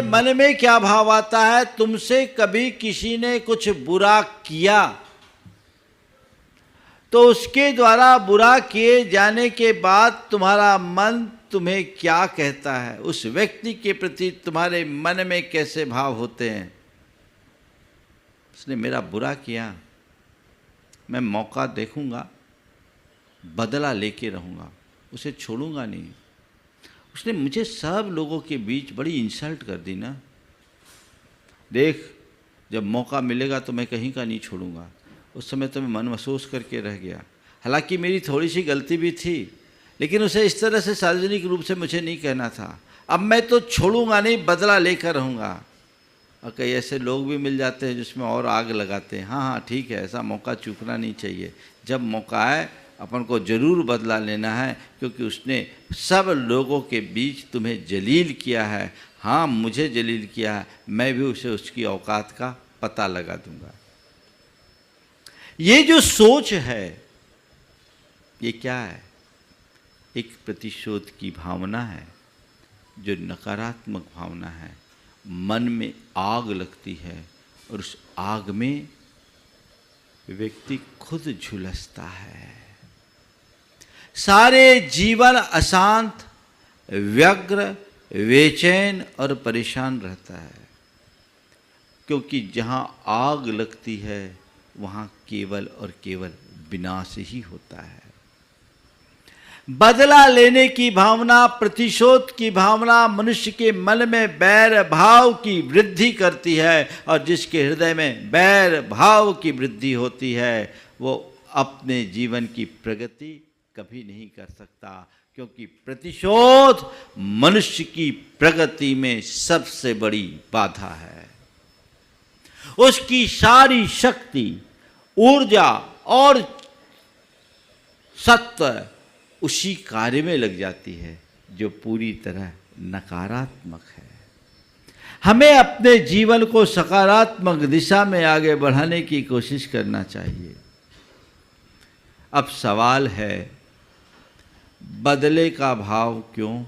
मन में क्या भाव आता है? तुमसे कभी किसी ने कुछ बुरा किया तो उसके द्वारा बुरा किए जाने के बाद तुम्हारा मन तुम्हें क्या कहता है? उस व्यक्ति के प्रति तुम्हारे मन में कैसे भाव होते हैं? उसने मेरा बुरा किया, मैं मौका देखूंगा, बदला लेके रहूंगा, उसे छोड़ूंगा नहीं। उसने मुझे सब लोगों के बीच बड़ी इंसल्ट कर दी ना, देख जब मौका मिलेगा तो मैं कहीं का नहीं छोड़ूंगा। उस समय तो मैं मन महसूस करके रह गया। हालांकि मेरी थोड़ी सी गलती भी थी, लेकिन उसे इस तरह से सार्वजनिक रूप से मुझे नहीं कहना था। अब मैं तो छोड़ूंगा नहीं, बदला लेकर रहूंगा। और कई ऐसे लोग भी मिल जाते हैं जिसमें और आग लगाते हैं। हाँ हाँ ठीक है, ऐसा मौका चूकना नहीं चाहिए। जब मौका आए अपन को ज़रूर बदला लेना है, क्योंकि उसने सब लोगों के बीच तुम्हें जलील किया है। हाँ मुझे जलील किया है, मैं भी उसे उसकी औकात का पता लगा दूंगा। ये जो सोच है ये क्या है? एक प्रतिशोध की भावना है, जो नकारात्मक भावना है। मन में आग लगती है और उस आग में व्यक्ति खुद झुलसता है। सारे जीवन अशांत, व्यग्र, बेचैन और परेशान रहता है, क्योंकि जहाँ आग लगती है वहाँ केवल और केवल विनाश ही होता है। बदला लेने की भावना, प्रतिशोध की भावना मनुष्य के मन में बैर भाव की वृद्धि करती है, और जिसके हृदय में बैर भाव की वृद्धि होती है वो अपने जीवन की प्रगति कभी नहीं कर सकता, क्योंकि प्रतिशोध मनुष्य की प्रगति में सबसे बड़ी बाधा है। उसकी सारी शक्ति, ऊर्जा और सत्व उसी कार्य में लग जाती है जो पूरी तरह नकारात्मक है। हमें अपने जीवन को सकारात्मक दिशा में आगे बढ़ाने की कोशिश करना चाहिए। अब सवाल है, बदले का भाव क्यों?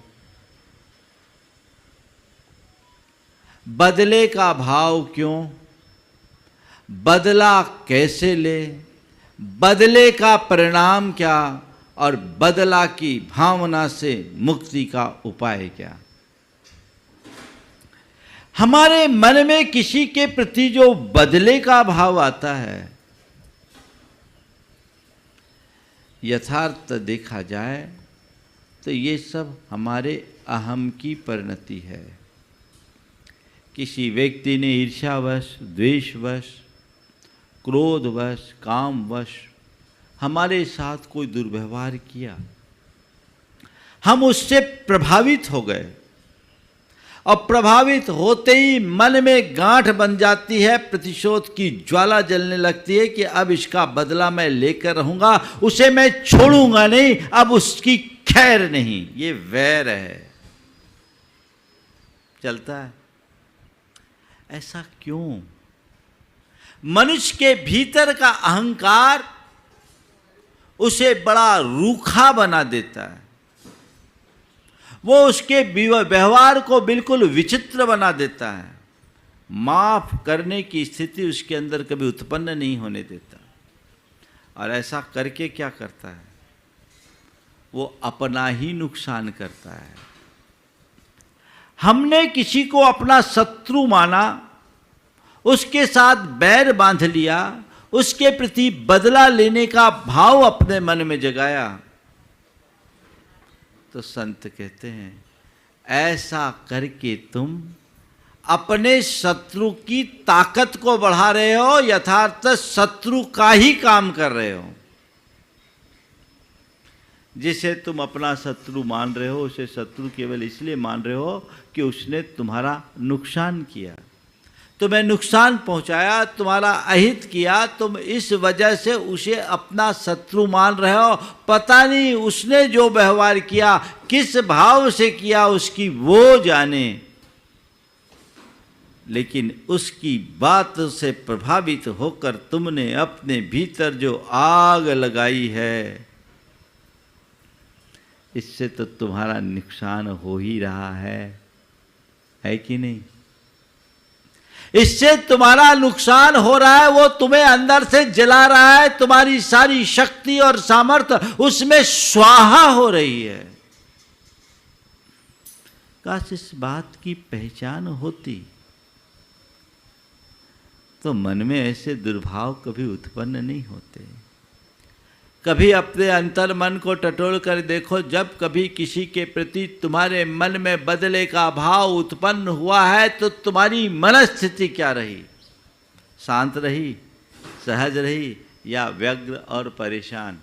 बदले का भाव क्यों? बदला कैसे ले? बदले का परिणाम क्या? और बदला की भावना से मुक्ति का उपाय क्या? हमारे मन में किसी के प्रति जो बदले का भाव आता है, यथार्थ देखा जाए तो ये सब हमारे अहम की परिणति है। किसी व्यक्ति ने ईर्ष्यावश, द्वेषवश, क्रोधवश, कामवश हमारे साथ कोई दुर्व्यवहार किया, हम उससे प्रभावित हो गए, और प्रभावित होते ही मन में गांठ बन जाती है, प्रतिशोध की ज्वाला जलने लगती है कि अब इसका बदला मैं लेकर रहूंगा, उसे मैं छोड़ूंगा नहीं, अब उसकी खैर नहीं। ये वैर है, चलता है। ऐसा क्यों? मनुष्य के भीतर का अहंकार उसे बड़ा रूखा बना देता है। वो उसके व्यवहार को बिल्कुल विचित्र बना देता है। माफ करने की स्थिति उसके अंदर कभी उत्पन्न नहीं होने देता। और ऐसा करके क्या करता है? वो अपना ही नुकसान करता है। हमने किसी को अपना शत्रु माना, उसके साथ बैर बांध लिया, उसके प्रति बदला लेने का भाव अपने मन में जगाया, तो संत कहते हैं ऐसा करके तुम अपने शत्रु की ताकत को बढ़ा रहे हो, यथार्थ शत्रु का ही काम कर रहे हो। जिसे तुम अपना शत्रु मान रहे हो, उसे शत्रु केवल इसलिए मान रहे हो कि उसने तुम्हारा नुकसान किया, तुम्हें नुकसान पहुंचाया, तुम्हारा अहित किया, तुम इस वजह से उसे अपना शत्रु मान रहे हो। पता नहीं उसने जो व्यवहार किया किस भाव से किया, उसकी वो जाने, लेकिन उसकी बात से प्रभावित होकर तुमने अपने भीतर जो आग लगाई है, इससे तो तुम्हारा नुकसान हो ही रहा है कि नहीं? इससे तुम्हारा नुकसान हो रहा है, वो तुम्हें अंदर से जला रहा है, तुम्हारी सारी शक्ति और सामर्थ्य उसमें स्वाहा हो रही है। काश इस बात की पहचान होती तो मन में ऐसे दुर्भाव कभी उत्पन्न नहीं होते। कभी अपने अंतर मन को टटोल कर देखो, जब कभी किसी के प्रति तुम्हारे मन में बदले का भाव उत्पन्न हुआ है तो तुम्हारी मनस्थिति क्या रही? शांत रही, सहज रही, या व्यग्र और परेशान?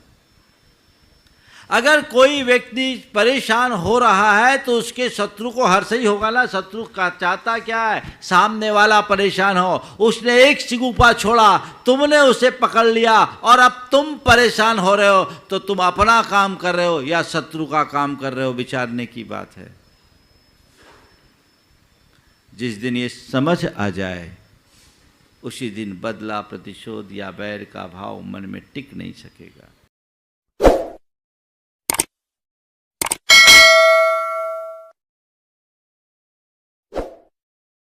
अगर कोई व्यक्ति परेशान हो रहा है तो उसके शत्रु को हर्ष ही होगा ना। शत्रु का चाहता क्या है? सामने वाला परेशान हो। उसने एक सिगुपा छोड़ा, तुमने उसे पकड़ लिया और अब तुम परेशान हो रहे हो, तो तुम अपना काम कर रहे हो या शत्रु का काम कर रहे हो, विचारने की बात है। जिस दिन ये समझ आ जाए उसी दिन बदला, प्रतिशोध या बैर का भाव मन में टिक नहीं सकेगा।